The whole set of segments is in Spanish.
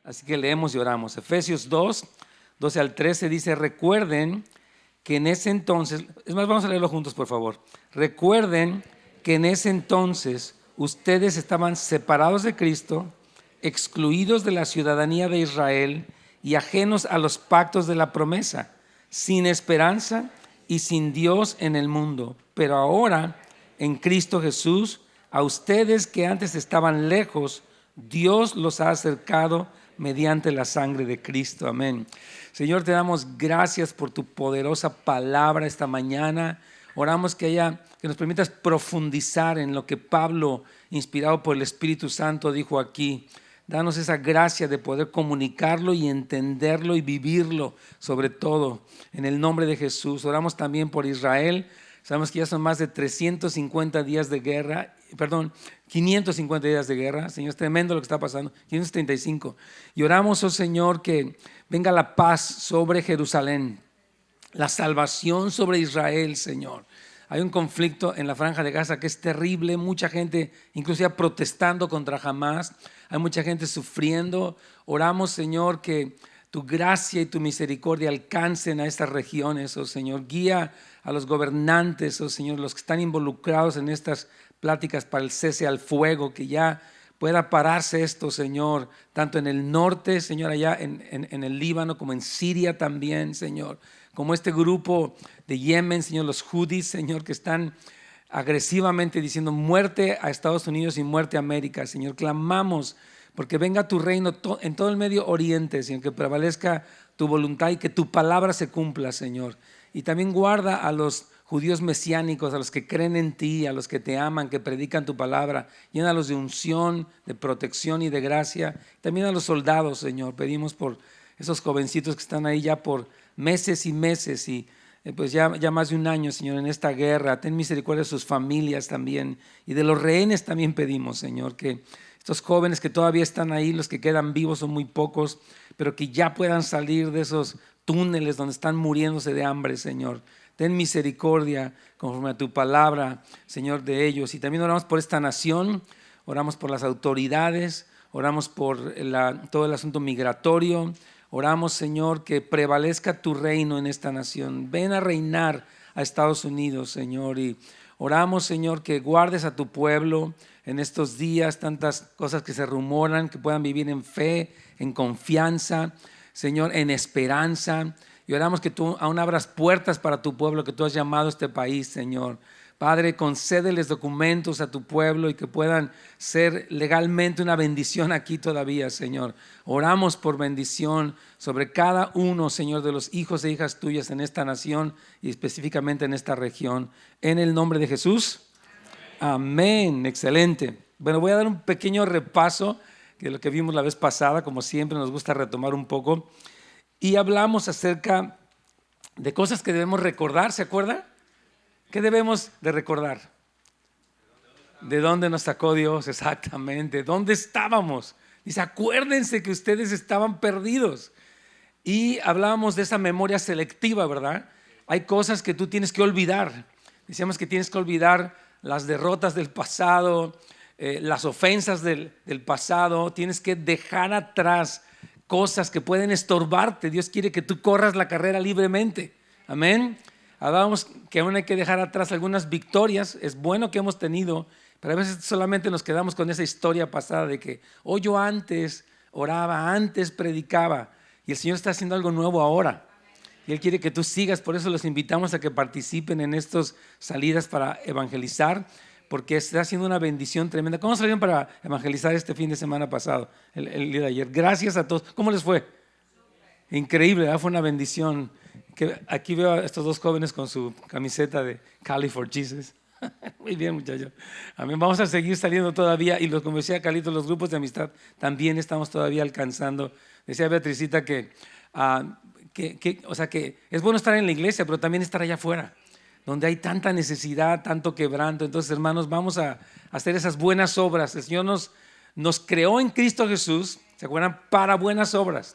Así que leemos y oramos. Efesios 2, 12 al 13 dice: recuerden que en ese entonces, es más, vamos a leerlo juntos, por favor. Recuerden que en ese entonces ustedes estaban separados de Cristo, excluidos de la ciudadanía de Israel y ajenos a los pactos de la promesa, sin esperanza y sin Dios en el mundo. Pero ahora, en Cristo Jesús, a ustedes que antes estaban lejos, Dios los ha acercado mediante la sangre de Cristo. Amén. Señor, te damos gracias por tu poderosa palabra esta mañana. Oramos que nos permitas profundizar en lo que Pablo, inspirado por el Espíritu Santo, dijo aquí. Danos esa gracia de poder comunicarlo y entenderlo y vivirlo, sobre todo en el nombre de Jesús. Oramos también por Israel. Sabemos que ya son más de 550 días de guerra. Señor, es tremendo lo que está pasando. 535. Y oramos, oh Señor, que venga la paz sobre Jerusalén, la salvación sobre Israel, Señor. Hay un conflicto en la Franja de Gaza que es terrible, mucha gente inclusive protestando contra Hamás, hay mucha gente sufriendo. Oramos, Señor, que tu gracia y tu misericordia alcancen a estas regiones, oh Señor. Guía a los gobernantes, oh Señor, los que están involucrados en estas pláticas para el cese al fuego, que ya pueda pararse esto, Señor, tanto en el norte, Señor, allá en el Líbano, como en Siria también, Señor. Como este grupo de Yemen, Señor, los Houthis, Señor, que están agresivamente diciendo muerte a Estados Unidos y muerte a América, Señor. Clamamos porque venga tu reino en todo el Medio Oriente, Señor, que prevalezca tu voluntad y que tu palabra se cumpla, Señor. Y también guarda a los judíos mesiánicos, a los que creen en ti, a los que te aman, que predican tu palabra. Llénalos de unción, de protección y de gracia. También a los soldados, Señor. Pedimos por esos jovencitos que están ahí ya por meses y meses y pues ya más de un año, Señor, en esta guerra. Ten misericordia de sus familias también y de los rehenes también pedimos, Señor, que estos jóvenes que todavía están ahí, los que quedan vivos son muy pocos, pero que ya puedan salir de esos túneles donde están muriéndose de hambre, Señor. Ten misericordia conforme a tu palabra, Señor, de ellos. Y también oramos por esta nación, oramos por las autoridades, oramos por todo el asunto migratorio. Oramos, Señor, que prevalezca tu reino en esta nación. Ven a reinar a Estados Unidos, Señor. Y oramos, Señor, que guardes a tu pueblo en estos días, tantas cosas que se rumoran, que puedan vivir en fe, en confianza, Señor, en esperanza. Y oramos que tú aún abras puertas para tu pueblo que tú has llamado a este país, Señor. Padre, concédeles documentos a tu pueblo y que puedan ser legalmente una bendición aquí todavía, Señor. Oramos por bendición sobre cada uno, Señor, de los hijos e hijas tuyas en esta nación y específicamente en esta región. En el nombre de Jesús. Amén. Excelente. Bueno, voy a dar un pequeño repaso de lo que vimos la vez pasada. Como siempre, nos gusta retomar un poco. Y hablamos acerca de cosas que debemos recordar, ¿se acuerda? ¿Qué debemos de recordar? ¿De dónde nos sacó Dios? Exactamente. ¿Dónde estábamos? Dice, acuérdense que ustedes estaban perdidos. Y hablábamos de esa memoria selectiva, ¿verdad? Hay cosas que tú tienes que olvidar. Decíamos que tienes que olvidar las derrotas del pasado, las ofensas del pasado. Tienes que dejar atrás cosas que pueden estorbarte. Dios quiere que tú corras la carrera libremente. Amén. Hablábamos que aún hay que dejar atrás algunas victorias. Es bueno que hemos tenido, pero a veces solamente nos quedamos con esa historia pasada de que yo antes oraba, antes predicaba, y el Señor está haciendo algo nuevo ahora. Y Él quiere que tú sigas. Por eso los invitamos a que participen en estas salidas para evangelizar, porque está haciendo una bendición tremenda. ¿Cómo salieron para evangelizar este fin de semana pasado, el día de ayer? Gracias a todos. ¿Cómo les fue? Increíble, ¿verdad? Fue una bendición. Que aquí veo a estos dos jóvenes con su camiseta de Cali for Jesus. Muy bien, muchachos. Amén. Vamos a seguir saliendo todavía. Y como decía Carlitos, los grupos de amistad también estamos todavía alcanzando. Decía Beatricita que es bueno estar en la iglesia, pero también estar allá afuera, donde hay tanta necesidad, tanto quebranto. Entonces, hermanos, vamos a hacer esas buenas obras. El Señor nos creó en Cristo Jesús, ¿se acuerdan? Para buenas obras,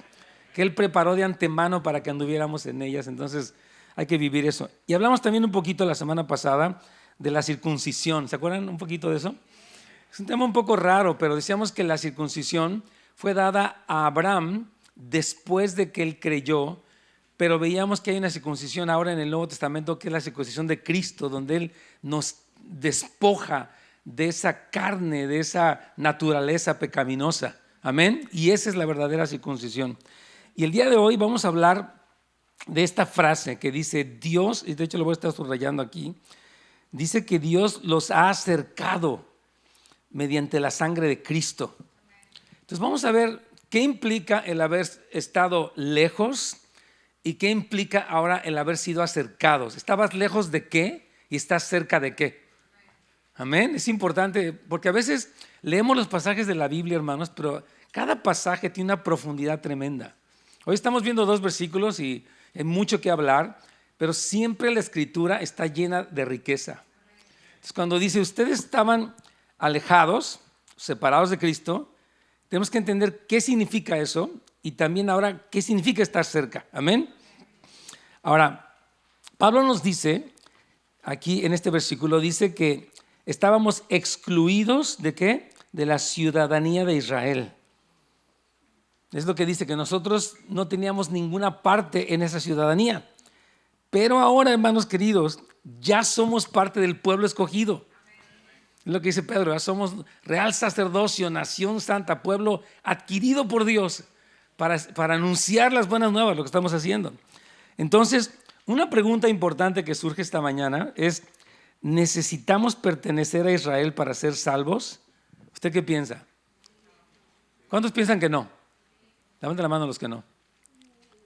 que Él preparó de antemano para que anduviéramos en ellas. Entonces hay que vivir eso. Y hablamos también un poquito la semana pasada de la circuncisión. ¿Se acuerdan un poquito de eso? Es un tema un poco raro, pero decíamos que la circuncisión fue dada a Abraham después de que él creyó, pero veíamos que hay una circuncisión ahora en el Nuevo Testamento, que es la circuncisión de Cristo, donde Él nos despoja de esa carne, de esa naturaleza pecaminosa. Amén. Y esa es la verdadera circuncisión. Y el día de hoy vamos a hablar de esta frase que dice Dios, y de hecho lo voy a estar subrayando aquí, dice que Dios los ha acercado mediante la sangre de Cristo. Entonces vamos a ver qué implica el haber estado lejos y qué implica ahora el haber sido acercados. ¿Estabas lejos de qué y estás cerca de qué? Amén. Es importante porque a veces leemos los pasajes de la Biblia, hermanos, pero cada pasaje tiene una profundidad tremenda. Hoy estamos viendo 2 versículos y hay mucho que hablar, pero siempre la Escritura está llena de riqueza. Entonces, cuando dice ustedes estaban alejados, separados de Cristo, tenemos que entender qué significa eso y también ahora qué significa estar cerca. Amén. Ahora, Pablo nos dice, aquí en este versículo, dice que estábamos excluidos ¿de qué? De la ciudadanía de Israel. Es lo que dice, que nosotros no teníamos ninguna parte en esa ciudadanía. Pero ahora, hermanos queridos, ya somos parte del pueblo escogido. Es lo que dice Pedro, ya somos real sacerdocio, nación santa, pueblo adquirido por Dios para anunciar las buenas nuevas, lo que estamos haciendo. Entonces, una pregunta importante que surge esta mañana es, ¿necesitamos pertenecer a Israel para ser salvos? ¿Usted qué piensa? ¿Cuántos piensan que no? Levanten la mano los que no.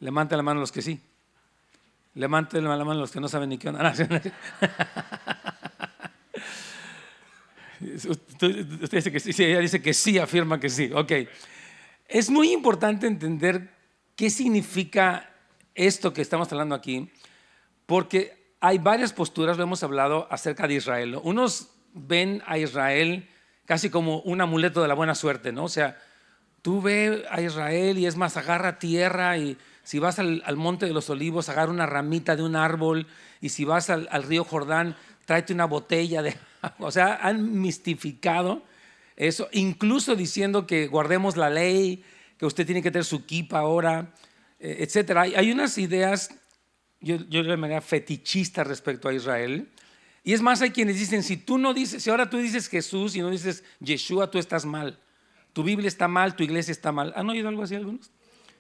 Levanten la mano los que sí. Levanten la mano los que no saben ni qué onda. Usted dice que sí, ella dice que sí, afirma que sí. Ok. Es muy importante entender qué significa esto que estamos hablando aquí, porque hay varias posturas, lo hemos hablado acerca de Israel, ¿no? Unos ven a Israel casi como un amuleto de la buena suerte, ¿no? O sea, tú ves a Israel y es más, agarra tierra y si vas al Monte de los Olivos, agarra una ramita de un árbol y si vas al río Jordán, tráete una botella de agua. O sea, han mistificado eso, incluso diciendo que guardemos la ley, que usted tiene que tener su kippah ahora, etcétera. Hay unas ideas, yo de manera fetichista respecto a Israel. Y es más, hay quienes dicen, si ahora tú dices Jesús y no dices Yeshua, tú estás mal. Tu Biblia está mal, tu iglesia está mal. ¿Han oído algo así algunos?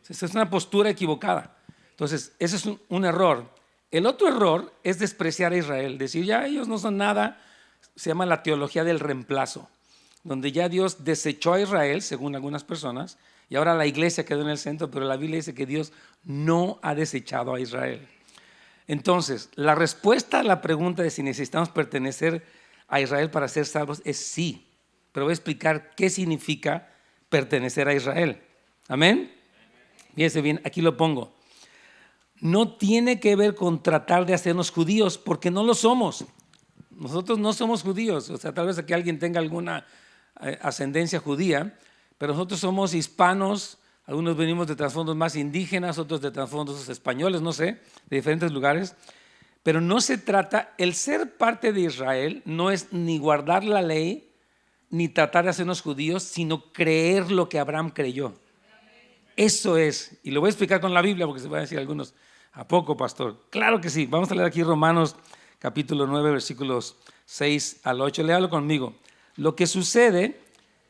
Esa es una postura equivocada. Entonces, ese es un error. El otro error es despreciar a Israel, decir ya ellos no son nada. Se llama la teología del reemplazo, donde ya Dios desechó a Israel, según algunas personas, y ahora la iglesia quedó en el centro, pero la Biblia dice que Dios no ha desechado a Israel. Entonces, la respuesta a la pregunta de si necesitamos pertenecer a Israel para ser salvos es sí, pero voy a explicar qué significa pertenecer a Israel. ¿Amén? Fíjense bien, aquí lo pongo. No tiene que ver con tratar de hacernos judíos, porque no lo somos. Nosotros no somos judíos, o sea, tal vez aquí alguien tenga alguna ascendencia judía, pero nosotros somos hispanos, algunos venimos de trasfondos más indígenas, otros de trasfondos españoles, no sé, de diferentes lugares, pero no se trata, el ser parte de Israel no es ni guardar la ley, ni tratar de hacernos judíos, sino creer lo que Abraham creyó. Eso es, y lo voy a explicar con la Biblia porque se van a decir algunos, ¿a poco, pastor? Claro que sí, vamos a leer aquí Romanos capítulo 9, versículos 6 al 8, léalo conmigo. Lo que sucede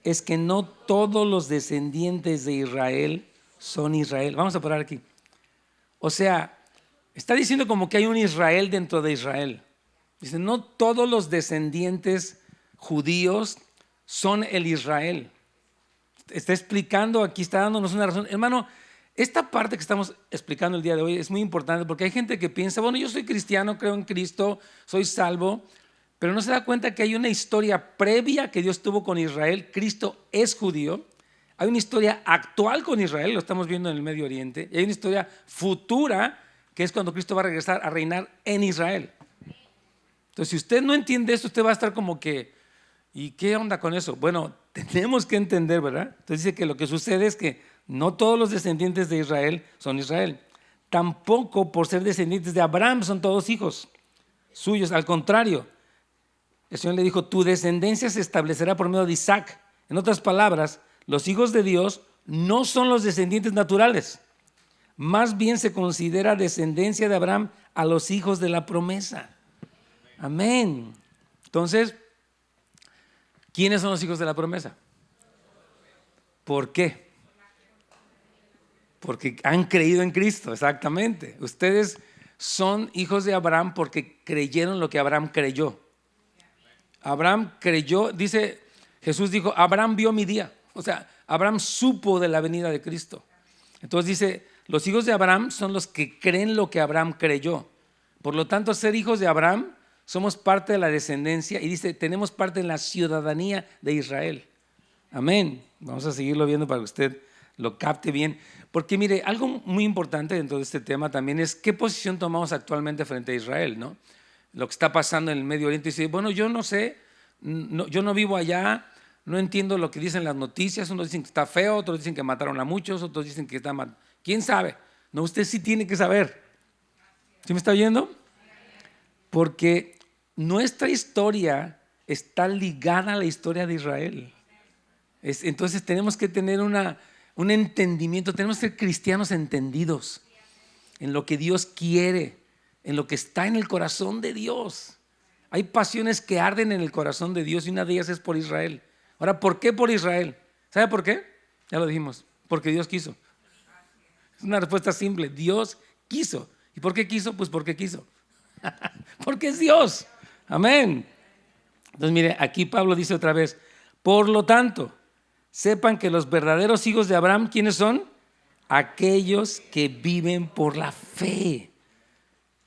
es que no todos los descendientes de Israel son Israel. Vamos a parar aquí. O sea, está diciendo como que hay un Israel dentro de Israel. Dice, no todos los descendientes judíos son el Israel. Está explicando, aquí está dándonos una razón. Hermano, esta parte que estamos explicando el día de hoy es muy importante porque hay gente que piensa, bueno, yo soy cristiano, creo en Cristo, soy salvo, pero no se da cuenta que hay una historia previa que Dios tuvo con Israel. Cristo es judío. Hay una historia actual con Israel, lo estamos viendo en el Medio Oriente, y hay una historia futura que es cuando Cristo va a regresar a reinar en Israel. Entonces, si usted no entiende esto, usted va a estar como que, ¿y qué onda con eso? Bueno, tenemos que entender, ¿verdad? Entonces dice que lo que sucede es que no todos los descendientes de Israel son Israel. Tampoco por ser descendientes de Abraham son todos hijos suyos. Al contrario, el Señor le dijo, tu descendencia se establecerá por medio de Isaac. En otras palabras, los hijos de Dios no son los descendientes naturales. Más bien se considera descendencia de Abraham a los hijos de la promesa. Amén. Entonces, ¿quiénes son los hijos de la promesa? ¿Por qué? Porque han creído en Cristo, exactamente. Ustedes son hijos de Abraham porque creyeron lo que Abraham creyó. Abraham creyó, dice, Jesús dijo, Abraham vio mi día. O sea, Abraham supo de la venida de Cristo. Entonces dice, los hijos de Abraham son los que creen lo que Abraham creyó. Por lo tanto, ser hijos de Abraham, somos parte de la descendencia y dice, tenemos parte en la ciudadanía de Israel. Amén. Vamos a seguirlo viendo para que usted lo capte bien. Porque mire, algo muy importante dentro de este tema también es qué posición tomamos actualmente frente a Israel, ¿no? Lo que está pasando en el Medio Oriente. Dice, bueno, yo no sé, yo no vivo allá, no entiendo lo que dicen las noticias. Unos dicen que está feo, otros dicen que mataron a muchos, otros dicen que está mal. ¿Quién sabe? No, usted sí tiene que saber. ¿Sí me está oyendo? Porque nuestra historia está ligada a la historia de Israel. Entonces tenemos que tener un entendimiento, tenemos que ser cristianos entendidos en lo que Dios quiere, en lo que está en el corazón de Dios. Hay pasiones que arden en el corazón de Dios y una de ellas es por Israel. Ahora, ¿por qué por Israel? ¿Sabe por qué? Ya lo dijimos, porque Dios quiso. Es una respuesta simple, Dios quiso. ¿Y por qué quiso? Pues porque quiso. Porque es Dios. Amén. Entonces mire, aquí Pablo dice otra vez, por lo tanto, sepan que los verdaderos hijos de Abraham, ¿quiénes son? Aquellos que viven por la fe.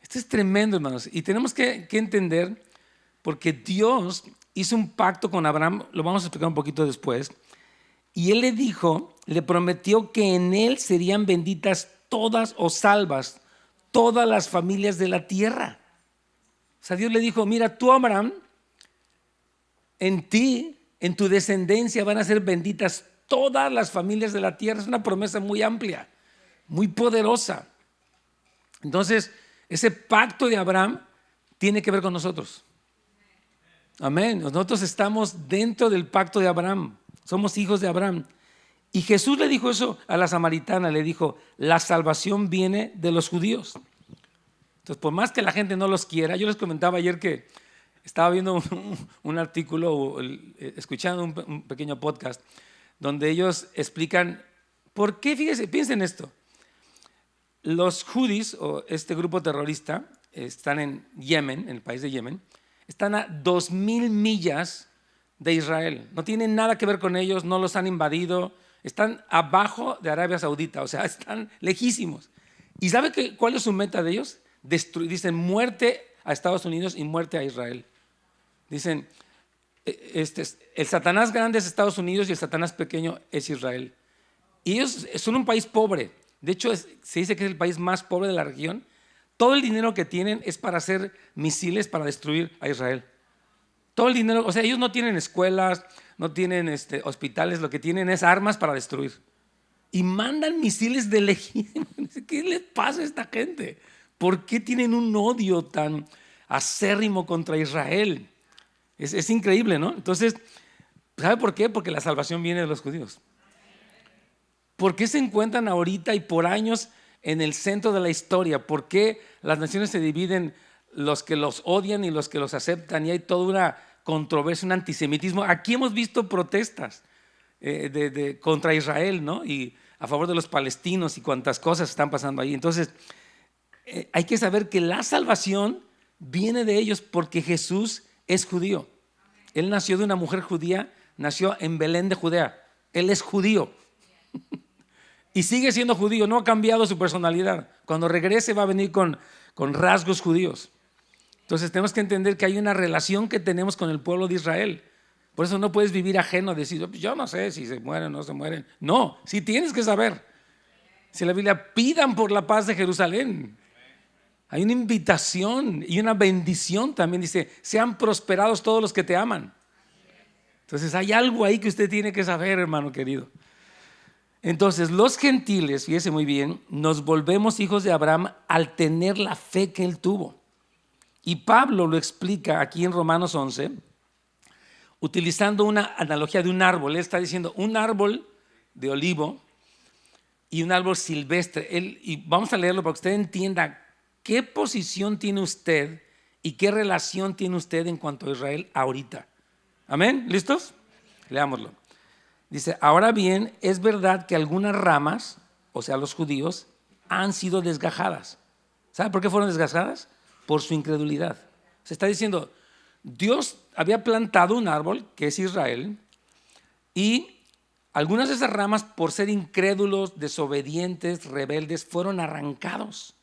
Esto es tremendo, hermanos. Y tenemos que entender, porque Dios hizo un pacto con Abraham, lo vamos a explicar un poquito después, y Él le dijo, le prometió que en Él serían benditas todas o salvas todas las familias de la tierra. O sea, Dios le dijo, mira, tú, Abraham, en ti, en tu descendencia van a ser benditas todas las familias de la tierra. Es una promesa muy amplia, muy poderosa. Entonces, ese pacto de Abraham tiene que ver con nosotros. Amén. Nosotros estamos dentro del pacto de Abraham. Somos hijos de Abraham. Y Jesús le dijo eso a la samaritana. Le dijo, la salvación viene de los judíos. Entonces, por más que la gente no los quiera, yo les comentaba ayer que estaba viendo un artículo, escuchando un pequeño podcast, donde ellos explican por qué, fíjense, piensen esto. Los houthis, o este grupo terrorista, están en Yemen, en el país de Yemen, están a 2,000 millas de Israel. No tienen nada que ver con ellos, no los han invadido, están abajo de Arabia Saudita, o sea, están lejísimos. ¿Y sabe cuál es su meta de ellos? Dicen muerte a Estados Unidos y muerte a Israel. Dicen, el Satanás grande es Estados Unidos y el Satanás pequeño es Israel. Y ellos son un país pobre. De hecho, se dice que es el país más pobre de la región. Todo el dinero que tienen es para hacer misiles para destruir a Israel. Todo el dinero, o sea, ellos no tienen escuelas, no tienen hospitales, lo que tienen es armas para destruir. Y mandan misiles de lejísimos. ¿Qué les pasa a esta gente? ¿Por qué tienen un odio tan acérrimo contra Israel? Es increíble, ¿no? Entonces, ¿sabe por qué? Porque la salvación viene de los judíos. ¿Por qué se encuentran ahorita y por años en el centro de la historia? ¿Por qué las naciones se dividen, los que los odian y los que los aceptan? Y hay toda una controversia, un antisemitismo. Aquí hemos visto protestas contra Israel, ¿no? Y a favor de los palestinos y cuantas cosas están pasando ahí. Entonces, hay que saber que la salvación viene de ellos porque Jesús es judío. Él nació de una mujer judía, nació en Belén de Judea. Él es judío. Y sigue siendo judío, no ha cambiado su personalidad. Cuando regrese va a venir con rasgos judíos. Entonces tenemos que entender que hay una relación que tenemos con el pueblo de Israel. Por eso no puedes vivir ajeno, decir, yo no sé si se mueren o no se mueren. No, sí tienes que saber. Si la Biblia, pidan por la paz de Jerusalén. Hay una invitación y una bendición también. Dice, sean prosperados todos los que te aman. Entonces hay algo ahí que usted tiene que saber, hermano querido. Entonces los gentiles, fíjese muy bien, nos volvemos hijos de Abraham al tener la fe que él tuvo. Y Pablo lo explica aquí en Romanos 11, utilizando una analogía de un árbol. Él está diciendo, un árbol de olivo y un árbol silvestre. Y vamos a leerlo para que usted entienda qué posición tiene usted y qué relación tiene usted en cuanto a Israel ahorita. Amén, ¿listos? Leámoslo. Dice, ahora bien, es verdad que algunas ramas, o sea, los judíos, han sido desgajadas. ¿Sabe por qué fueron desgajadas? Por su incredulidad. Se está diciendo, Dios había plantado un árbol, que es Israel, y algunas de esas ramas, por ser incrédulos, desobedientes, rebeldes, fueron arrancados.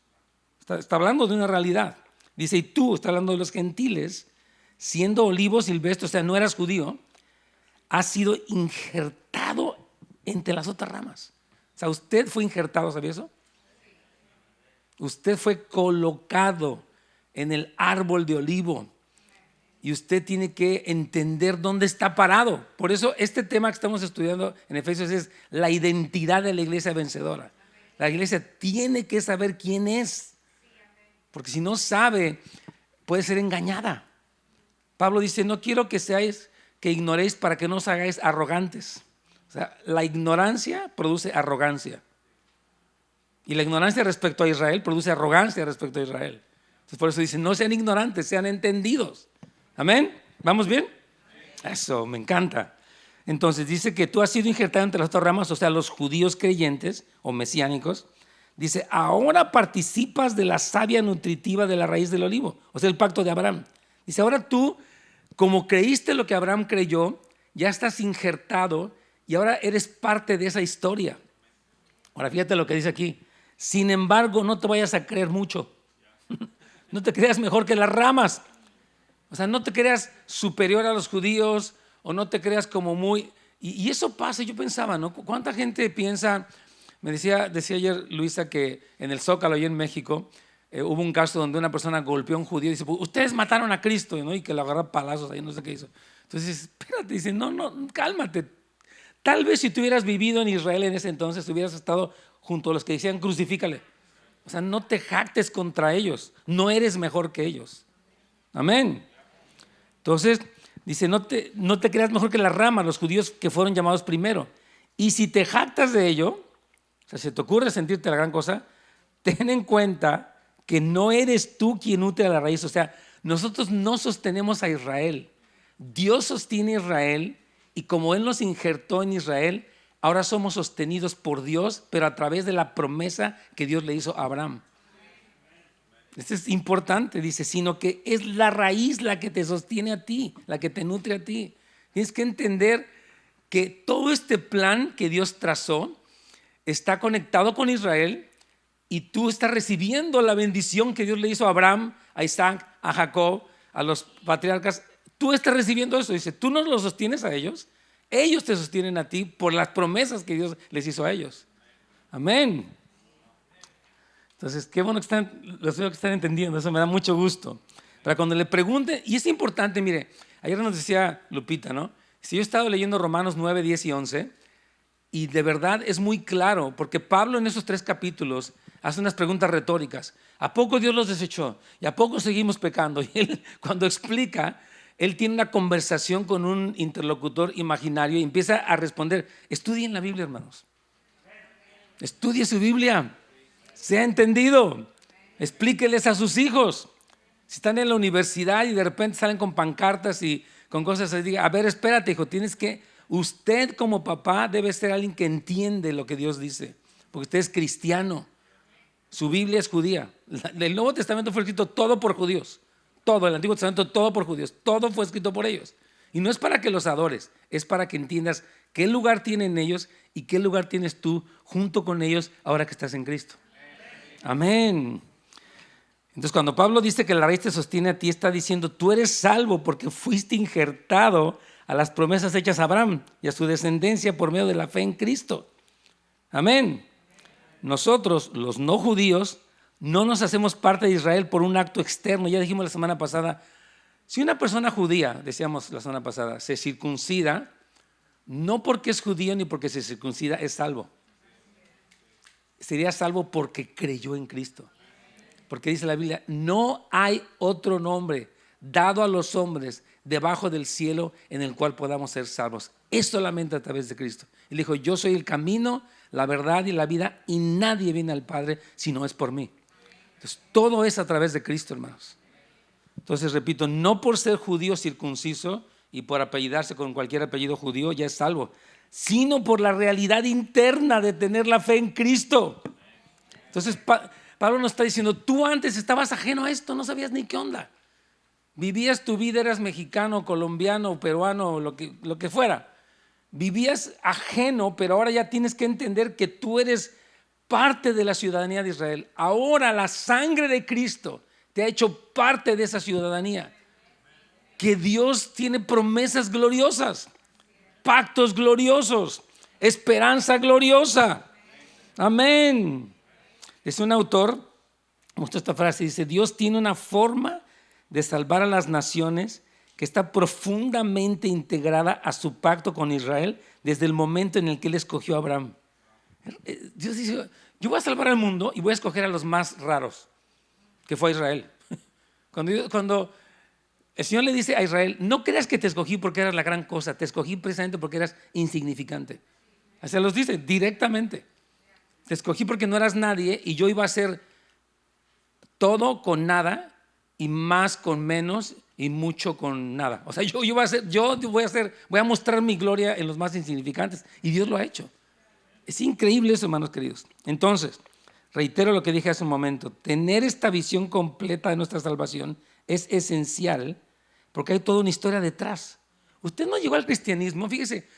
Está hablando de una realidad. Dice, y tú, está hablando de los gentiles, siendo olivo silvestre, o sea, no eras judío, has sido injertado entre las otras ramas. O sea, usted fue injertado, ¿sabía eso? Usted fue colocado en el árbol de olivo y usted tiene que entender dónde está parado. Por eso este tema que estamos estudiando en Efesios es la identidad de la iglesia vencedora. La iglesia tiene que saber quién es, porque si no sabe, puede ser engañada. Pablo dice, no quiero que ignoréis para que no os hagáis arrogantes. O sea, la ignorancia produce arrogancia. Y la ignorancia respecto a Israel produce arrogancia respecto a Israel. Entonces, por eso dice, no sean ignorantes, sean entendidos. Amén. ¿Vamos bien? Eso, me encanta. Entonces dice que tú has sido injertado entre las otras ramas, o sea, los judíos creyentes o mesiánicos. Dice, ahora participas de la savia nutritiva de la raíz del olivo, o sea, el pacto de Abraham. Dice, ahora tú, como creíste lo que Abraham creyó, ya estás injertado y ahora eres parte de esa historia. Ahora fíjate lo que dice aquí. Sin embargo, no te vayas a creer mucho. No te creas mejor que las ramas. O sea, no te creas superior a los judíos o no te creas como muy... Y eso pasa, yo pensaba, ¿no? ¿Cuánta gente piensa? Me decía ayer Luisa que en el Zócalo, allá en México, hubo un caso donde una persona golpeó a un judío y dice, ustedes mataron a Cristo, ¿no? Y que lo agarró a palazos ahí, no sé qué hizo. Entonces, espérate, dice, no, cálmate. Tal vez si tú hubieras vivido en Israel en ese entonces, hubieras estado junto a los que decían, crucifícale. O sea, no te jactes contra ellos, no eres mejor que ellos. Amén. Entonces, dice, no te creas mejor que las ramas, los judíos que fueron llamados primero. Y si te jactas de ello, o sea, si te ocurre sentirte la gran cosa, ten en cuenta que no eres tú quien nutre a la raíz. O sea, nosotros no sostenemos a Israel. Dios sostiene a Israel y como Él nos injertó en Israel, ahora somos sostenidos por Dios, pero a través de la promesa que Dios le hizo a Abraham. Esto es importante, dice, sino que es la raíz la que te sostiene a ti, la que te nutre a ti. Tienes que entender que todo este plan que Dios trazó está conectado con Israel y tú estás recibiendo la bendición que Dios le hizo a Abraham, a Isaac, a Jacob, a los patriarcas. Tú estás recibiendo eso, dice, tú no los sostienes a ellos te sostienen a ti por las promesas que Dios les hizo a ellos. Amén. Entonces, qué bueno que están entendiendo, eso me da mucho gusto. Para cuando le pregunten, y es importante, mire, ayer nos decía Lupita, ¿no? Si yo he estado leyendo Romanos 9, 10 y 11, y de verdad es muy claro, porque Pablo en esos 3 capítulos hace unas preguntas retóricas. ¿A poco Dios los desechó? ¿Y a poco seguimos pecando? Y él, cuando explica, él tiene una conversación con un interlocutor imaginario y empieza a responder. Estudien la Biblia, hermanos. Estudie su Biblia. Sea entendido. Explíqueles a sus hijos. Si están en la universidad y de repente salen con pancartas y con cosas así, diga, a ver, espérate, hijo, usted como papá debe ser alguien que entiende lo que Dios dice, porque usted es cristiano. Su Biblia es judía. El Nuevo Testamento fue escrito todo por judíos. Todo, el Antiguo Testamento, todo por judíos. Todo fue escrito por ellos. Y no es para que los adores, es para que entiendas qué lugar tienen ellos y qué lugar tienes tú junto con ellos ahora que estás en Cristo. Amén. Entonces, cuando Pablo dice que la raíz te sostiene a ti, está diciendo, tú eres salvo porque fuiste injertado a las promesas hechas a Abraham y a su descendencia por medio de la fe en Cristo. Amén. Nosotros, los no judíos, no nos hacemos parte de Israel por un acto externo. Ya dijimos la semana pasada, si una persona judía, decíamos la semana pasada, se circuncida, no porque es judío ni porque se circuncida es salvo. Sería salvo porque creyó en Cristo. Porque dice la Biblia, no hay otro nombre dado a los hombres debajo del cielo en el cual podamos ser salvos. Es solamente a través de Cristo. Él dijo, yo soy el camino, la verdad y la vida, y nadie viene al Padre si no es por mí. Entonces, todo es a través de Cristo, hermanos. Entonces, repito, no por ser judío circunciso y por apellidarse con cualquier apellido judío ya es salvo, sino por la realidad interna de tener la fe en Cristo. Entonces, Pablo nos está diciendo, tú antes estabas ajeno a esto, no sabías ni qué onda. Vivías tu vida, eras mexicano, colombiano, peruano, lo que fuera. Vivías ajeno, pero ahora ya tienes que entender que tú eres parte de la ciudadanía de Israel. Ahora la sangre de Cristo te ha hecho parte de esa ciudadanía. Que Dios tiene promesas gloriosas, pactos gloriosos, esperanza gloriosa. Amén. Es un autor, me gusta esta frase, dice, Dios tiene una forma de salvar a las naciones que está profundamente integrada a su pacto con Israel desde el momento en el que Él escogió a Abraham. Dios dice, yo voy a salvar al mundo y voy a escoger a los más raros, que fue Israel. Cuando el Señor le dice a Israel, no creas que te escogí porque eras la gran cosa, te escogí precisamente porque eras insignificante. Se los dice directamente. Te escogí porque no eras nadie y yo iba a hacer todo con nada y más con menos y mucho con nada. O sea, yo voy a mostrar mi gloria en los más insignificantes, y Dios lo ha hecho. Es increíble eso, hermanos queridos. Entonces, reitero lo que dije hace un momento, tener esta visión completa de nuestra salvación es esencial porque hay toda una historia detrás. Usted no llegó al cristianismo, fíjese,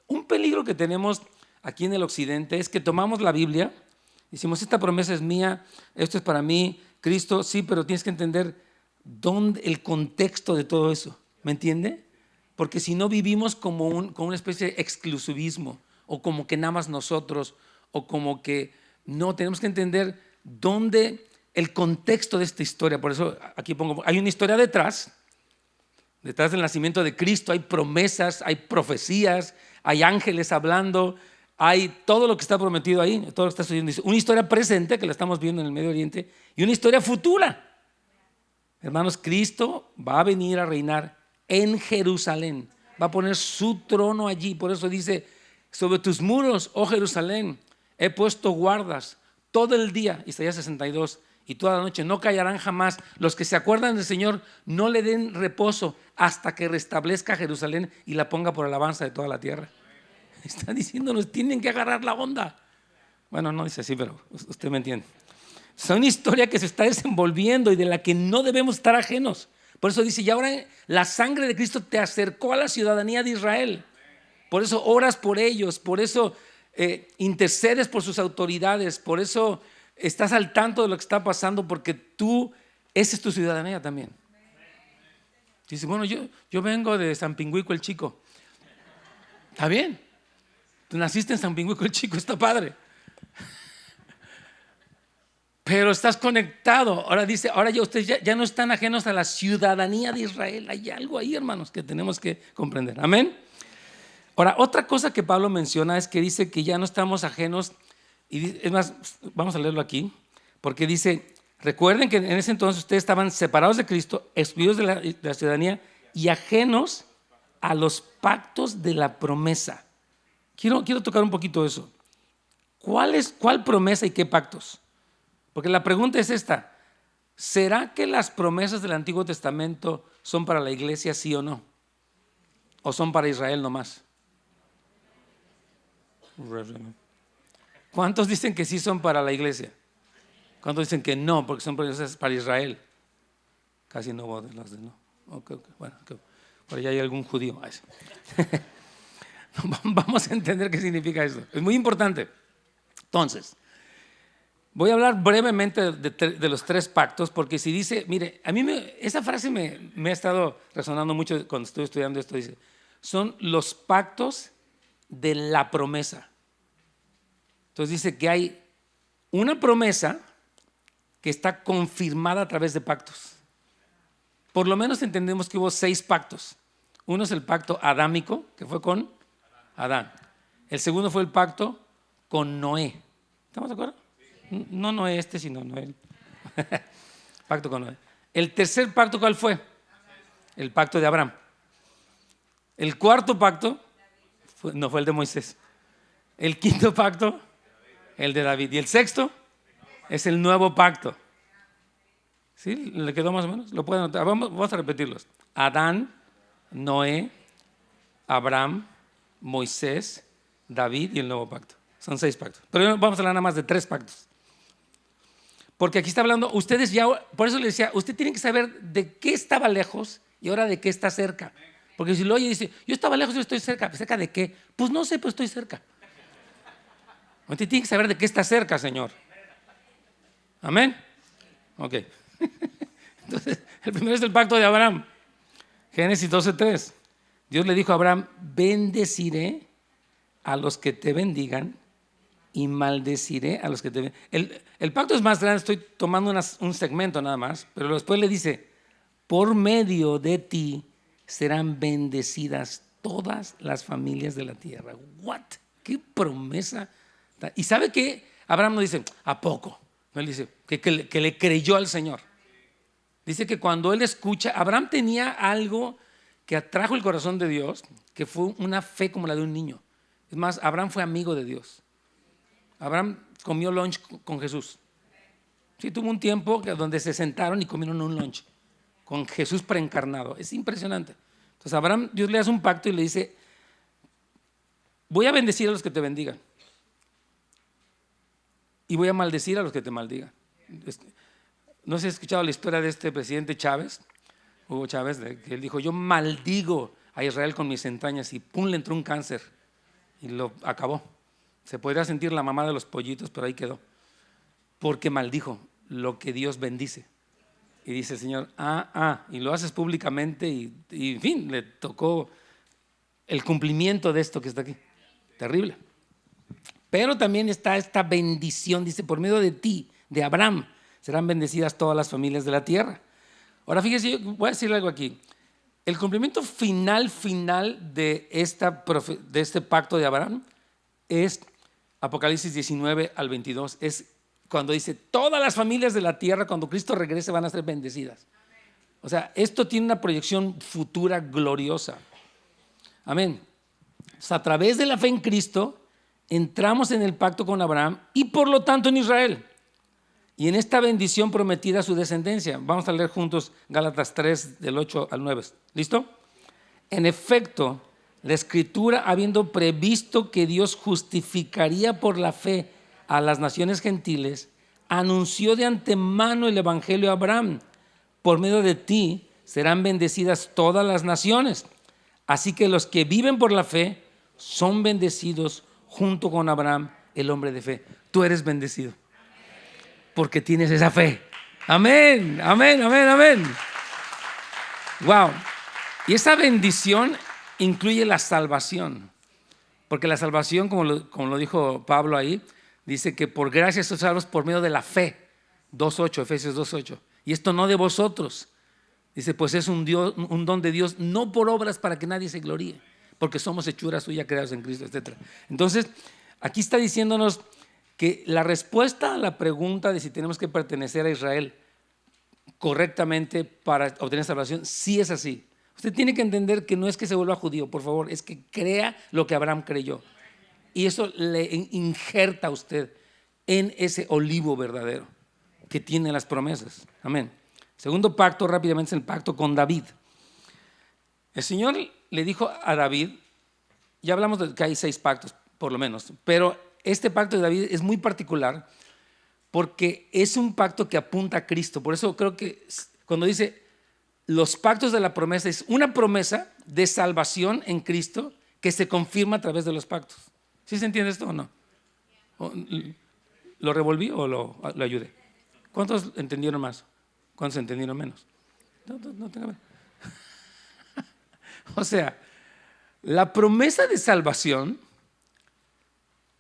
un peligro que tenemos aquí en el occidente es que tomamos la Biblia, decimos, esta promesa es mía, esto es para mí, Cristo, sí, pero tienes que entender el contexto de todo eso, ¿me entiende? Porque si no vivimos como una especie de exclusivismo, o como que nada más nosotros, o como que no, tenemos que entender el contexto de esta historia. Por eso aquí hay una historia detrás del nacimiento de Cristo, hay promesas, hay profecías, hay ángeles hablando, hay todo lo que está prometido ahí, todo lo que está sucediendo. Una historia presente que la estamos viendo en el Medio Oriente y una historia futura. Hermanos, Cristo va a venir a reinar en Jerusalén, va a poner su trono allí. Por eso dice, sobre tus muros, oh Jerusalén, he puesto guardas todo el día, Isaías 62, y toda la noche, no callarán jamás. Los que se acuerdan del Señor no le den reposo hasta que restablezca Jerusalén y la ponga por alabanza de toda la tierra. Está diciéndonos, tienen que agarrar la onda. Bueno, no dice así, pero usted me entiende. Es una historia que se está desenvolviendo y de la que no debemos estar ajenos. Por eso dice, y ahora la sangre de Cristo te acercó a la ciudadanía de Israel. Por eso oras por ellos, por eso intercedes por sus autoridades, por eso estás al tanto de lo que está pasando, porque esa es tu ciudadanía también. Dice, bueno, yo vengo de San Pingüico el Chico. Está bien, tú naciste en San Pingüico el Chico, está padre. Pero estás conectado. Ahora dice, ahora ya ustedes ya no están ajenos a la ciudadanía de Israel. Hay algo ahí, hermanos, que tenemos que comprender. Amén. Ahora, otra cosa que Pablo menciona es que dice que ya no estamos ajenos. Y es más, vamos a leerlo aquí, porque dice, recuerden que en ese entonces ustedes estaban separados de Cristo, excluidos de la ciudadanía y ajenos a los pactos de la promesa. Quiero tocar un poquito eso. ¿Cuál promesa y qué pactos? Porque la pregunta es esta, ¿será que las promesas del Antiguo Testamento son para la iglesia, sí o no? ¿O son para Israel nomás? ¿Cuántos dicen que sí son para la iglesia? ¿Cuántos dicen que no, porque son promesas para Israel? Casi no hubo de las de no. Okay. Bueno, por allá hay algún judío. Vamos a entender qué significa eso. Es muy importante. Entonces, voy a hablar brevemente de los tres pactos, porque si dice, mire, a mí esa frase me ha estado resonando mucho cuando estoy estudiando esto. Dice, son los pactos de la promesa. Entonces dice que hay una promesa que está confirmada a través de pactos. Por lo menos entendemos que hubo 6 pactos. Uno es el pacto adámico, que fue con Adán. El segundo fue el pacto con Noé. ¿Estamos de acuerdo? No Noé sino Noé. Pacto con Noé. El tercer pacto, ¿cuál fue? El pacto de Abraham. El cuarto pacto no fue el de Moisés. El quinto pacto, El de David. Y el sexto es el nuevo pacto. ¿Sí? ¿Le quedó más o menos? Lo pueden anotar. Vamos a repetirlos. Adán, Noé, Abraham, Moisés, David y el nuevo pacto. Son 6 pactos. Pero vamos a hablar nada más de 3 pactos. Porque aquí está hablando, ustedes ya, por eso le decía, usted tiene que saber de qué estaba lejos y ahora de qué está cerca. Porque si lo oye y dice, yo estaba lejos, yo estoy cerca. ¿Cerca de qué? Pues no sé, pero estoy cerca. Usted tiene que saber de qué está cerca, Señor. Amén. Ok. Entonces, el primero es el pacto de Abraham. Génesis 12:3. Dios le dijo a Abraham, bendeciré a los que te bendigan y maldeciré a los que te bendigan. El pacto es más grande, estoy tomando un segmento nada más, pero después le dice, por medio de ti serán bendecidas todas las familias de la tierra. ¿What? ¿Qué promesa? ¿Y sabe qué? Abraham no dice, ¿a poco? No, él dice que le creyó al Señor. Dice que cuando él escucha, Abraham tenía algo que atrajo el corazón de Dios, que fue una fe como la de un niño. Es más, Abraham fue amigo de Dios. Abraham comió lunch con Jesús. Sí, tuvo un tiempo donde se sentaron y comieron un lunch con Jesús preencarnado. Es impresionante. Entonces Abraham, Dios le hace un pacto y le dice, voy a bendecir a los que te bendigan y voy a maldecir a los que te maldigan. No sé si has escuchado la historia de este presidente Chávez, Hugo Chávez, que él dijo, yo maldigo a Israel con mis entrañas y pum, le entró un cáncer y lo acabó. Se podría sentir la mamá de los pollitos, pero ahí quedó. Porque maldijo lo que Dios bendice. Y dice el Señor, y lo haces públicamente y en fin, le tocó el cumplimiento de esto que está aquí. Terrible. Pero también está esta bendición, dice, por medio de ti, de Abraham, serán bendecidas todas las familias de la tierra. Ahora fíjese, voy a decir algo aquí. El cumplimiento final de este pacto de Abraham es Apocalipsis 19-22. Es cuando dice, todas las familias de la tierra, cuando Cristo regrese, van a ser bendecidas. O sea, esto tiene una proyección futura gloriosa. Amén. Entonces, a través de la fe en Cristo, entramos en el pacto con Abraham y por lo tanto en Israel. Y en esta bendición prometida a su descendencia. Vamos a leer juntos Gálatas 3, del 8 al 9. ¿Listo? En efecto, la Escritura, habiendo previsto que Dios justificaría por la fe a las naciones gentiles, anunció de antemano el Evangelio a Abraham. Por medio de ti serán bendecidas todas las naciones. Así que los que viven por la fe son bendecidos junto con Abraham, el hombre de fe. Tú eres bendecido porque tienes esa fe. Amén, amén, amén, amén. Wow. Y esa bendición incluye la salvación. Porque la salvación, como lo dijo Pablo ahí, dice que por gracia somos salvos por medio de la fe. 2:8, Efesios 2:8. Y esto no de vosotros. Dice, pues es un don de Dios, no por obras para que nadie se gloríe, porque somos hechura suya, creados en Cristo, etc. Entonces, aquí está diciéndonos que la respuesta a la pregunta de si tenemos que pertenecer a Israel correctamente para obtener salvación, sí es así. Usted tiene que entender que no es que se vuelva judío, por favor, es que crea lo que Abraham creyó. Y eso le injerta a usted en ese olivo verdadero que tiene las promesas. Amén. Segundo pacto, rápidamente, es el pacto con David. El Señor le dijo a David, ya hablamos de que hay 6 pactos, por lo menos, pero este pacto de David es muy particular porque es un pacto que apunta a Cristo. Por eso creo que cuando dice los pactos de la promesa, es una promesa de salvación en Cristo que se confirma a través de los pactos. ¿Sí se entiende esto o no? ¿Lo revolví o lo ayudé? ¿Cuántos entendieron más? ¿Cuántos entendieron menos? No tengo. O sea, la promesa de salvación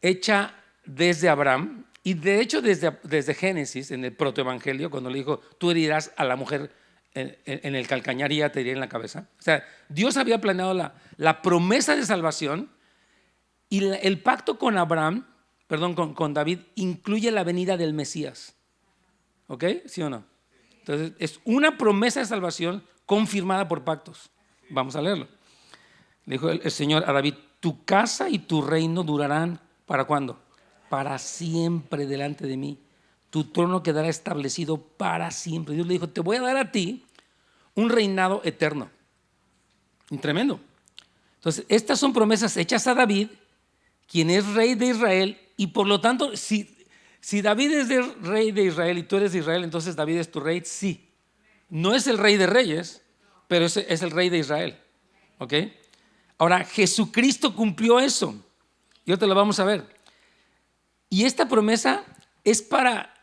hecha desde Abraham y de hecho desde Génesis, en el protoevangelio, cuando le dijo, tú herirás a la mujer en el calcañar y ella te herirá en la cabeza. O sea, Dios había planeado la promesa de salvación y el pacto con con David, incluye la venida del Mesías. ¿Ok? ¿Sí o no? Entonces, es una promesa de salvación confirmada por pactos. Vamos a leerlo. Le dijo el Señor a David, tu casa y tu reino durarán, ¿para cuándo? para siempre delante de mí. Tu trono quedará establecido para siempre. Dios le dijo, te voy a dar a ti un reinado eterno. Y tremendo. Entonces, estas son promesas hechas a David, quien es rey de Israel, y por lo tanto, si David es el rey de Israel y tú eres de Israel, entonces David es tu rey, sí. No es el rey de reyes, pero es el rey de Israel. ¿Ok? Ahora, Jesucristo cumplió eso. Y ahorita lo vamos a ver. Y esta promesa es para,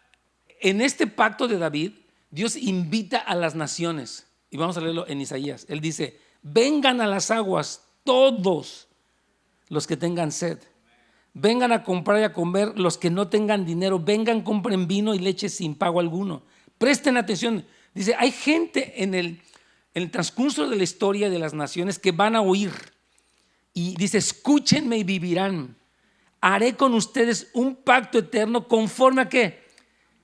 en este pacto de David, Dios invita a las naciones. Y vamos a leerlo en Isaías. Él dice, vengan a las aguas todos los que tengan sed. Vengan a comprar y a comer los que no tengan dinero. Vengan, compren vino y leche sin pago alguno. Presten atención. Dice, hay gente en el transcurso de la historia de las naciones que van a oír. Y dice, escúchenme y vivirán. Haré con ustedes un pacto eterno conforme a ¿qué?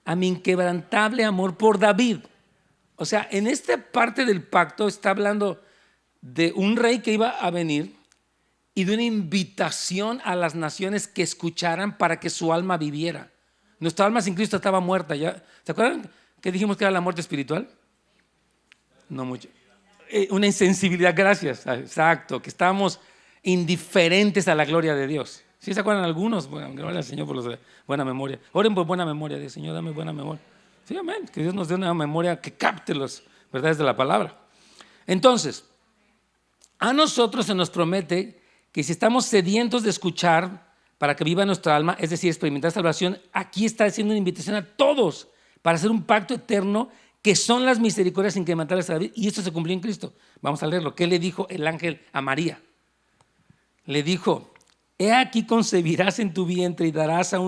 A mi inquebrantable amor por David. O sea, en esta parte del pacto está hablando de un rey que iba a venir y de una invitación a las naciones que escucharan para que su alma viviera. Nuestra alma sin Cristo estaba muerta ya. ¿Se acuerdan que dijimos que era la muerte espiritual? No mucho. Una insensibilidad, gracias. Exacto, que estábamos indiferentes a la gloria de Dios. ¿Sí se acuerdan algunos? Bueno, gloria al Señor por los de buena memoria. Oren por buena memoria. Dice, Señor, dame buena memoria. Sí, amén. Que Dios nos dé una memoria que capte las verdades de la palabra. Entonces, a nosotros se nos promete que si estamos sedientos de escuchar para que viva nuestra alma, es decir, experimentar salvación, aquí está haciendo una invitación a todos para hacer un pacto eterno que son las misericordias incrementales de David, y esto se cumplió en Cristo. Vamos a leerlo. ¿Qué le dijo el ángel a María? Le dijo, he aquí concebirás en tu vientre y darás a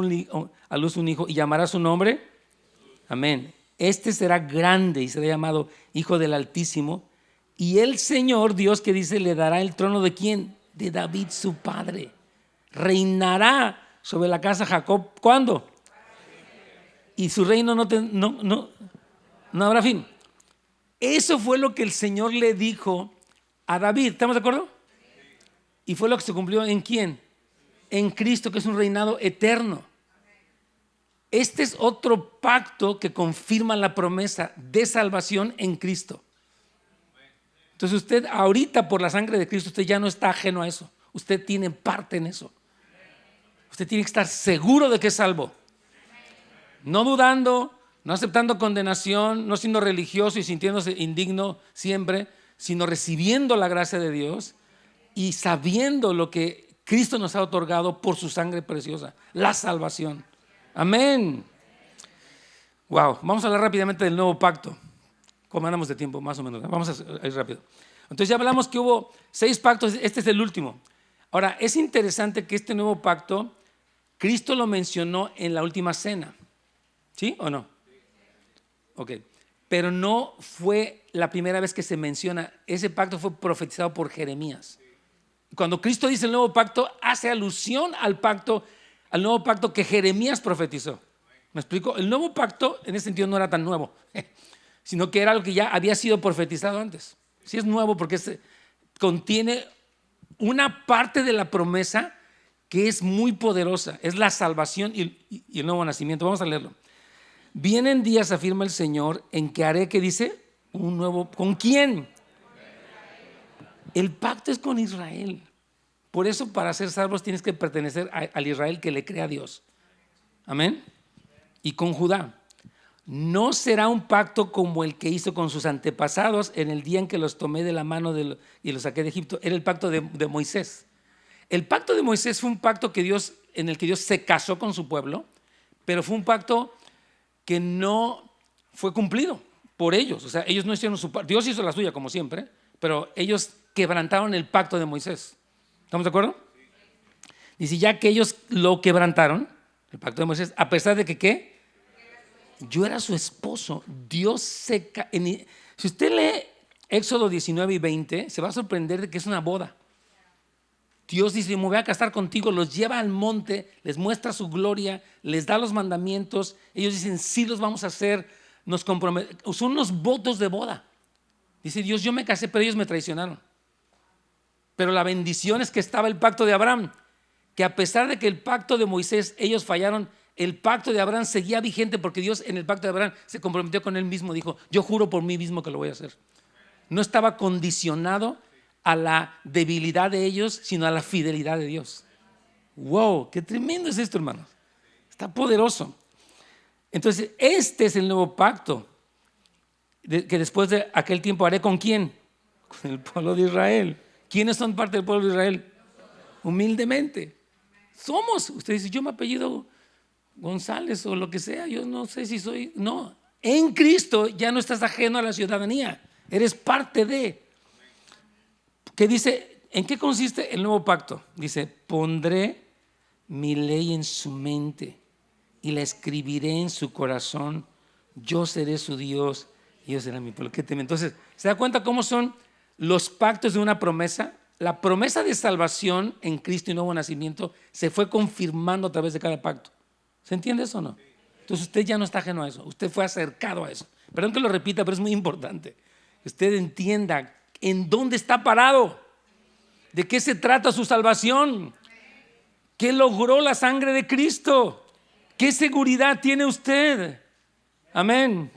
luz un hijo y llamarás su nombre. Amén. Este será grande y será llamado Hijo del Altísimo. Y el Señor, Dios que dice, le dará el trono ¿de quién? De David su padre. Reinará sobre la casa de Jacob. ¿Cuándo? Y su reino no habrá fin. Eso fue lo que el Señor le dijo a David. ¿Estamos de acuerdo? Y fue lo que se cumplió ¿en quién? En Cristo, que es un reinado eterno. Este es otro pacto que confirma la promesa de salvación en Cristo. Entonces usted ahorita por la sangre de Cristo, usted ya no está ajeno a eso. Usted tiene parte en eso. Usted tiene que estar seguro de que es salvo. No dudando, no aceptando condenación, no siendo religioso y sintiéndose indigno siempre, sino recibiendo la gracia de Dios y sabiendo lo que Cristo nos ha otorgado por su sangre preciosa, la salvación. Amén. Wow, vamos a hablar rápidamente del nuevo pacto. ¿Cómo andamos de tiempo? Más o menos. Vamos a ir rápido. Entonces ya hablamos que hubo 6 pactos, este es el último. Ahora, es interesante que este nuevo pacto, Cristo lo mencionó en la última cena. ¿Sí o no? Ok. Pero no fue la primera vez que se menciona. Ese pacto fue profetizado por Jeremías. Cuando Cristo dice el nuevo pacto, hace alusión al nuevo pacto que Jeremías profetizó. ¿Me explico? El nuevo pacto en ese sentido no era tan nuevo, sino que era algo que ya había sido profetizado antes. Sí es nuevo porque contiene una parte de la promesa que es muy poderosa, es la salvación y el nuevo nacimiento. Vamos a leerlo. Vienen días, afirma el Señor, en que haré, ¿qué dice? Un nuevo, ¿con quién? El pacto es con Israel. Por eso para ser salvos tienes que pertenecer al Israel que le cree a Dios. Amén. Y con Judá. No será un pacto como el que hizo con sus antepasados en el día en que los tomé de la mano y los saqué de Egipto. Era el pacto de Moisés. El pacto de Moisés fue un pacto en el que Dios se casó con su pueblo, pero fue un pacto que no fue cumplido por ellos. O sea, ellos no hicieron su parte. Dios hizo la suya como siempre, pero ellos quebrantaron el pacto de Moisés. ¿Estamos de acuerdo? Dice, ya que ellos lo quebrantaron, el pacto de Moisés, a pesar de que ¿qué? Yo era su esposo. Dios si usted lee Éxodo 19 y 20, se va a sorprender de que es una boda. Dios dice, me voy a casar contigo, los lleva al monte, les muestra su gloria, les da los mandamientos. Ellos dicen, sí los vamos a hacer, nos comprometemos. Son unos votos de boda. Dice Dios, yo me casé, pero ellos me traicionaron. Pero la bendición es que estaba el pacto de Abraham, que a pesar de que el pacto de Moisés ellos fallaron, el pacto de Abraham seguía vigente porque Dios en el pacto de Abraham se comprometió con él mismo. Dijo, yo juro por mí mismo que lo voy a hacer. No estaba condicionado a la debilidad de ellos, sino a la fidelidad de Dios. ¡Wow! ¡Qué tremendo es esto, hermanos! Está poderoso. Entonces, este es el nuevo pacto que después de aquel tiempo haré ¿con quién? Con el pueblo de Israel. ¿Quiénes son parte del pueblo de Israel? Humildemente. Somos. Usted dice, yo me apellido González o lo que sea, yo no sé si soy. No, en Cristo ya no estás ajeno a la ciudadanía, eres parte de. ¿Qué dice? ¿En qué consiste el nuevo pacto? Dice, pondré mi ley en su mente y la escribiré en su corazón. Yo seré su Dios y ellos serán mi pueblo. Entonces, ¿se da cuenta cómo son los pactos de una promesa? La promesa de salvación en Cristo y nuevo nacimiento se fue confirmando a través de cada pacto. ¿Se entiende eso o no? Entonces usted ya no está ajeno a eso, usted fue acercado a eso. Perdón que lo repita, pero es muy importante que usted entienda en dónde está parado, de qué se trata su salvación, qué logró la sangre de Cristo, qué seguridad tiene usted. Amén.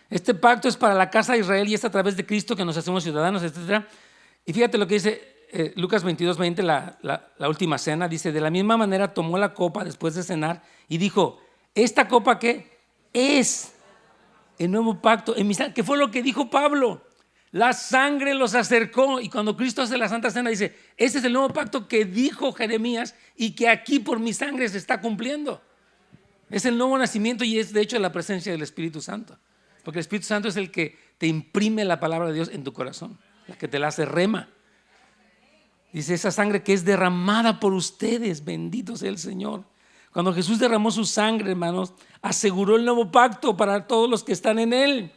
Este pacto es para la casa de Israel y es a través de Cristo que nos hacemos ciudadanos, etc. Y fíjate lo que dice Lucas 22:20, la última cena. Dice, de la misma manera tomó la copa después de cenar y dijo, ¿esta copa qué? Es el nuevo pacto en mi sangre. ¿Qué fue lo que dijo Pablo? La sangre los acercó. Y cuando Cristo hace la Santa Cena dice, este es el nuevo pacto que dijo Jeremías y que aquí por mi sangre se está cumpliendo. Es el nuevo nacimiento y es de hecho la presencia del Espíritu Santo. Porque el Espíritu Santo es el que te imprime la palabra de Dios en tu corazón, la que te la hace rema. Dice, esa sangre que es derramada por ustedes, bendito sea el Señor. Cuando Jesús derramó su sangre, hermanos, aseguró el nuevo pacto para todos los que están en él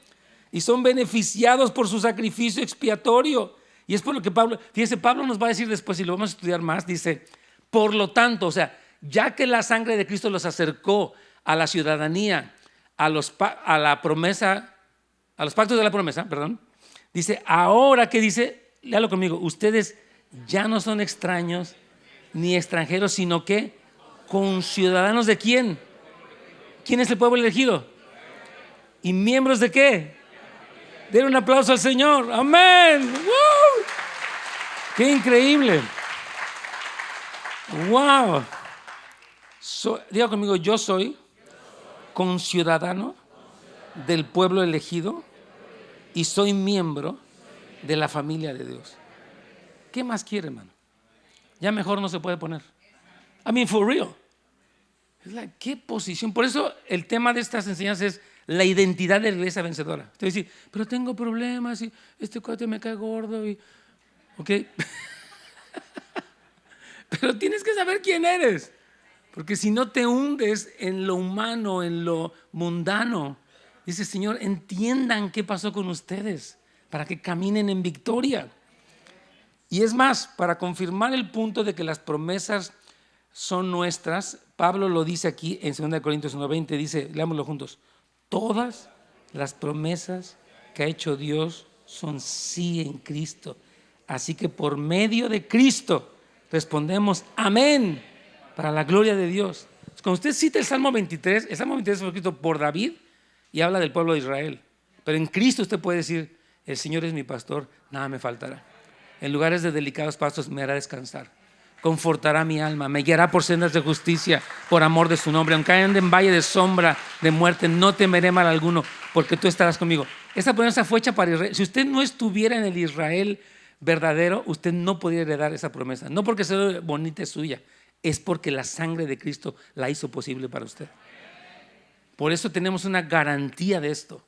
y son beneficiados por su sacrificio expiatorio. Y es por lo que Pablo, fíjese, Pablo nos va a decir después, y lo vamos a estudiar más, dice, por lo tanto, o sea, ya que la sangre de Cristo los acercó a la ciudadanía, a la promesa, a los pactos de la promesa, perdón, dice, ahora que dice, léalo conmigo, ustedes ya no son extraños ni extranjeros, sino que conciudadanos de ¿quién? ¿Quién es el pueblo elegido? ¿Y miembros de qué? Den un aplauso al Señor. Amén. ¡Wow! ¡Qué increíble! ¡Wow! Diga conmigo, yo soy conciudadano del pueblo elegido y soy miembro de la familia de Dios. ¿Qué más quiere, hermano? Ya mejor no se puede poner. I mean, for real. ¿Qué posición? Por eso el tema de estas enseñanzas es la identidad de la iglesia vencedora. Usted dice, pero tengo problemas y este cuate me cae gordo. ¿Ok? Pero tienes que saber quién eres. Porque si no te hundes en lo humano, en lo mundano, dice, Señor, entiendan qué pasó con ustedes para que caminen en victoria. Y es más, para confirmar el punto de que las promesas son nuestras, Pablo lo dice aquí en 2 Corintios 1:20, dice, leámoslo juntos, todas las promesas que ha hecho Dios son sí en Cristo. Así que por medio de Cristo respondemos amén para la gloria de Dios. Cuando usted cita el Salmo 23, el Salmo 23 fue escrito por David y habla del pueblo de Israel. Pero en Cristo usted puede decir, el Señor es mi pastor, nada me faltará. En lugares de delicados pastos me hará descansar. Confortará mi alma, me guiará por sendas de justicia, por amor de su nombre. Aunque ande en valle de sombra de muerte, no temeré mal alguno, porque tú estarás conmigo. Esa promesa fue hecha para Israel. Si usted no estuviera en el Israel verdadero, usted no podría heredar esa promesa. No porque sea bonita, es suya, es porque la sangre de Cristo la hizo posible para usted. Por eso tenemos una garantía de esto.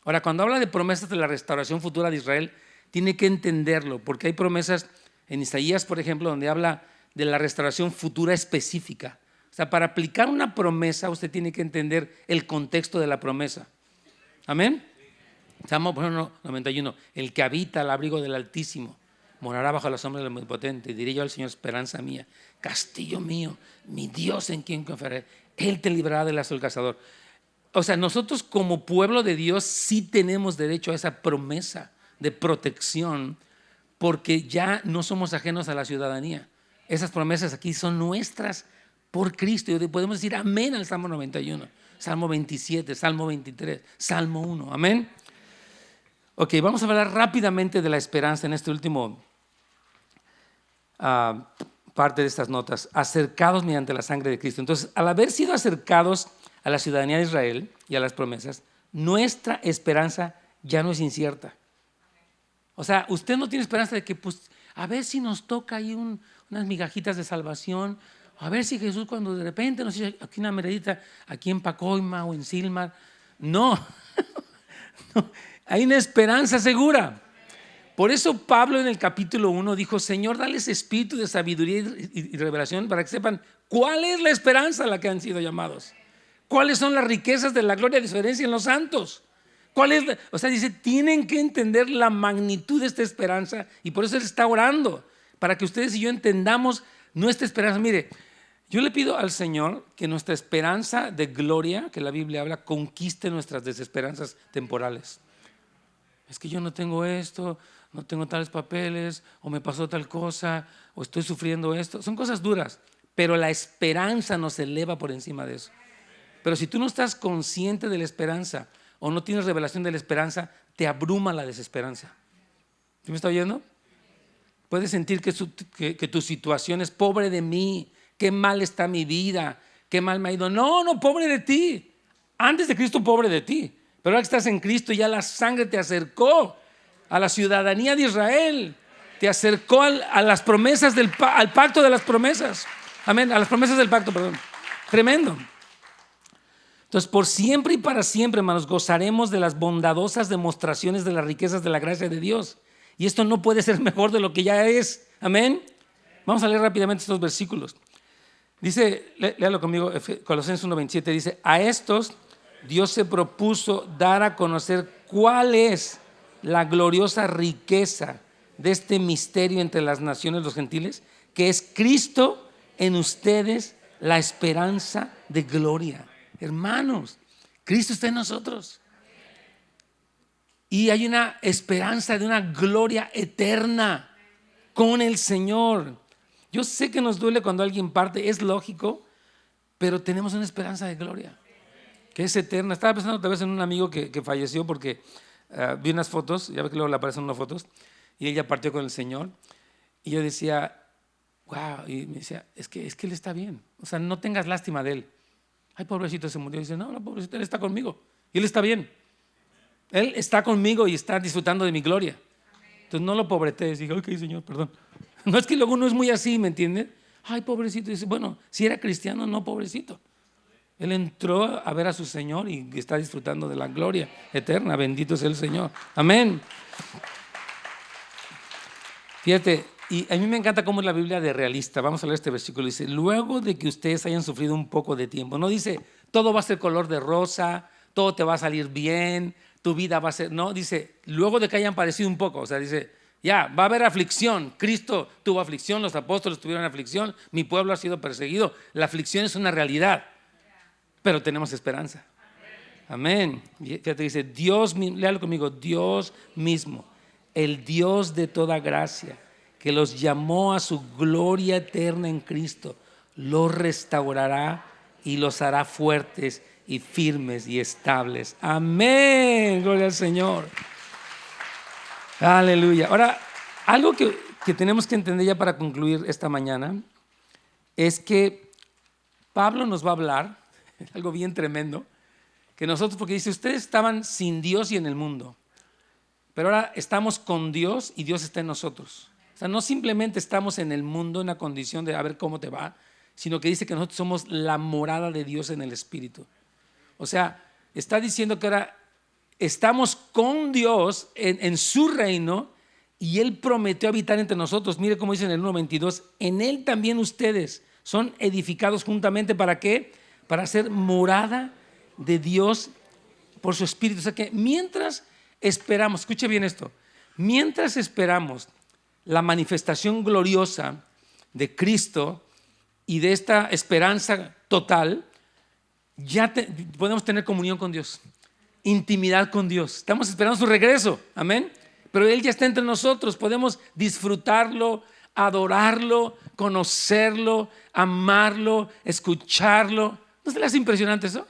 Ahora, cuando habla de promesas de la restauración futura de Israel, tiene que entenderlo, porque hay promesas en Isaías, por ejemplo, donde habla de la restauración futura específica. O sea, para aplicar una promesa, usted tiene que entender el contexto de la promesa. ¿Amén? Salmo 91, el que habita al abrigo del Altísimo morará bajo la sombra del Omnipotente. Diré yo al Señor, esperanza mía, castillo mío, mi Dios en quien confiaré. Él te librará del lazo del cazador. O sea, nosotros como pueblo de Dios sí tenemos derecho a esa promesa de protección, porque ya no somos ajenos a la ciudadanía. Esas promesas aquí son nuestras por Cristo. Y podemos decir amén al Salmo 91, Salmo 27, Salmo 23, Salmo 1. Amén. Ok, vamos a hablar rápidamente de la esperanza en este último parte de estas notas. Acercados mediante la sangre de Cristo. Entonces, al haber sido acercados a la ciudadanía de Israel y a las promesas, nuestra esperanza ya no es incierta. O sea, usted no tiene esperanza de que, pues, a ver si nos toca ahí unas migajitas de salvación, a ver si Jesús cuando de repente nos hizo aquí una meredita, aquí en Pacoima o en Silmar. No, no, hay una esperanza segura. Por eso Pablo en el capítulo 1 dijo: Señor, dales espíritu de sabiduría y revelación para que sepan cuál es la esperanza a la que han sido llamados. ¿Cuáles son las riquezas de la gloria de su herencia en los santos? O sea, dice, tienen que entender la magnitud de esta esperanza, y por eso Él está orando, para que ustedes y yo entendamos nuestra esperanza. Mire, yo le pido al Señor que nuestra esperanza de gloria, que la Biblia habla, conquiste nuestras desesperanzas temporales. Es que yo no tengo esto, no tengo tales papeles, o me pasó tal cosa, o estoy sufriendo esto. Son cosas duras, pero la esperanza nos eleva por encima de eso. Pero si tú no estás consciente de la esperanza o no tienes revelación de la esperanza, te abruma la desesperanza. ¿Sí me está oyendo? Puedes sentir que tu situación es: pobre de mí, qué mal está mi vida, qué mal me ha ido. No, pobre de ti. Antes de Cristo, pobre de ti. Pero ahora que estás en Cristo, ya la sangre te acercó a la ciudadanía de Israel, te acercó a las promesas al pacto de las promesas. Amén, a las promesas del pacto, perdón. Tremendo. Entonces, por siempre y para siempre, hermanos, gozaremos de las bondadosas demostraciones de las riquezas de la gracia de Dios. Y esto no puede ser mejor de lo que ya es. Amén. Vamos a leer rápidamente estos versículos. Dice, léalo conmigo, Colosenses 1:27, dice: a estos Dios se propuso dar a conocer cuál es la gloriosa riqueza de este misterio entre las naciones, los gentiles, que es Cristo en ustedes, la esperanza de gloria. Hermanos, Cristo está en nosotros y hay una esperanza de una gloria eterna con el Señor. Yo sé que nos duele cuando alguien parte, es lógico, pero tenemos una esperanza de gloria que es eterna. Estaba pensando otra vez en un amigo que falleció porque vi unas fotos, ya ves que luego le aparecen unas fotos, y ella partió con el Señor, y yo decía, wow, y me decía, es que Él está bien, o sea, no tengas lástima de Él. Ay, pobrecito, se murió. Y dice, no, pobrecito, Él está conmigo y Él está bien. Él está conmigo y está disfrutando de mi gloria. Entonces no lo pobretees. Dije, ok, Señor, perdón. No, es que luego uno es muy así, ¿me entiendes? Ay, pobrecito. Dice, bueno, si era cristiano, no, pobrecito. Él entró a ver a su Señor y está disfrutando de la gloria eterna. Bendito sea el Señor. Amén. Fíjate, y a mí me encanta cómo es la Biblia de realista. Vamos a leer este versículo. Dice, luego de que ustedes hayan sufrido un poco de tiempo. No dice, todo va a ser color de rosa, todo te va a salir bien, tu vida va a ser. No, dice, luego de que hayan padecido un poco. O sea, dice, ya, va a haber aflicción. Cristo tuvo aflicción, los apóstoles tuvieron aflicción, mi pueblo ha sido perseguido. La aflicción es una realidad, pero tenemos esperanza. Amén. Fíjate, dice, Dios, léalo conmigo, Dios mismo, el Dios de toda gracia, que los llamó a su gloria eterna en Cristo, los restaurará y los hará fuertes y firmes y estables. Amén, gloria al Señor. Aleluya. Ahora, algo que tenemos que entender ya para concluir esta mañana es que Pablo nos va a hablar, algo bien tremendo, que nosotros, porque dice, ustedes estaban sin Dios y en el mundo, pero ahora estamos con Dios y Dios está en nosotros. O sea, no simplemente estamos en el mundo en una condición de a ver cómo te va, sino que dice que nosotros somos la morada de Dios en el Espíritu. O sea, está diciendo que ahora estamos con Dios en su reino y Él prometió habitar entre nosotros. Mire cómo dice en el 1:22, en Él también ustedes son edificados juntamente. ¿Para qué? Para ser morada de Dios por su Espíritu. O sea que mientras esperamos, escuche bien esto, mientras esperamos la manifestación gloriosa de Cristo y de esta esperanza total, ya podemos tener comunión con Dios, intimidad con Dios. Estamos esperando su regreso, amén. Pero Él ya está entre nosotros, podemos disfrutarlo, adorarlo, conocerlo, amarlo, escucharlo. ¿No se le hace impresionante eso?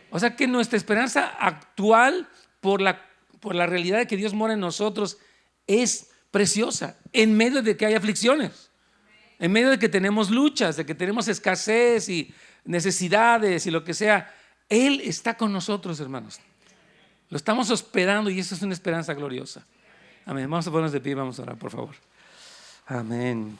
O sea que nuestra esperanza actual por la realidad de que Dios mora en nosotros es preciosa en medio de que hay aflicciones, en medio de que tenemos luchas, de que tenemos escasez y necesidades y lo que sea. Él está con nosotros, hermanos. Lo estamos hospedando y eso es una esperanza gloriosa. Amén. Vamos a ponernos de pie y vamos a orar, por favor. Amén.